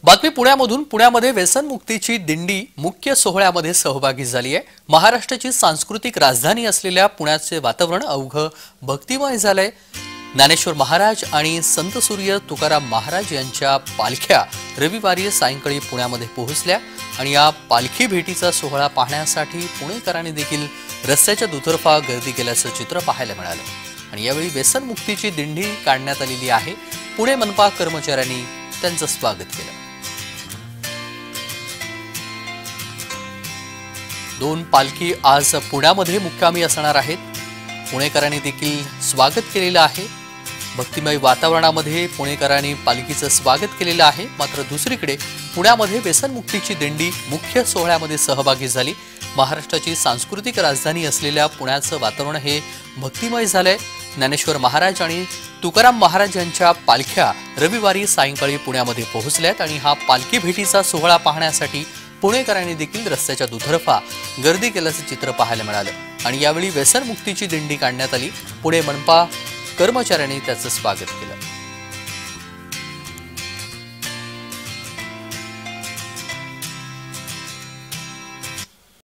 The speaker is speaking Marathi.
बातमी पुण्यामध्ये व्यसनमुक्तीची दिंडी मुख्य सोहळ्यामध्ये सहभागी झाली आहे। महाराष्ट्राची सांस्कृतिक राजधानी असलेल्या पुण्याचे वातावरण अवघं भक्तिमय झालंय। ज्ञानेश्वर महाराज आणि संत सूर्य तुकाराम महाराज यांच्या पालख्या रविवारी सायंकाळी पुण्यामध्ये पोहोचल्या आणि या पालखी भेटीचा सोहळा पाहण्यासाठी पुणेकरांनी देखील रस्त्याच्या दुतर्फा गर्दी केल्याचं चित्र पाहायला मिळालं। आणि यावेळी व्यसनमुक्तीची दिंडी काढण्यात आलेली आहे। पुणे मनपा कर्मचाऱ्यांनी त्यांचं स्वागत केलं। दोन पालखी आज पुण्यामध्ये मुक्कामी असणार आहेत। पुणेकरांनी देखील स्वागत केलेलं आहे। भक्तिमय वातावरणामध्ये पुणेकरांनी पालखीचं स्वागत केलेलं आहे। मात्र दुसरीकडे पुण्यामध्ये व्यसनमुक्तीची दिंडी मुख्य सोहळ्यामध्ये सहभागी झाली। महाराष्ट्राची सांस्कृतिक राजधानी असलेल्या पुण्याचं वातावरण हे भक्तिमय झालंय। ज्ञानेश्वर महाराज आणि तुकाराम महाराज यांच्या पालख्या रविवारी सायंकाळी पुण्यामध्ये पोहोचल्यात आणि हा पालखी भेटीचा सोहळा पाहण्यासाठी पुणेकरांनी देखील रस्त्याच्या दुतर्फा गर्दी केल्याचं चित्र पाहायला मिळालं। आणि यावेळी व्यसनमुक्तीची दिंडी काढण्यात आली। पुणे मनपा कर्मचाऱ्यांनी त्याचं स्वागत केलं।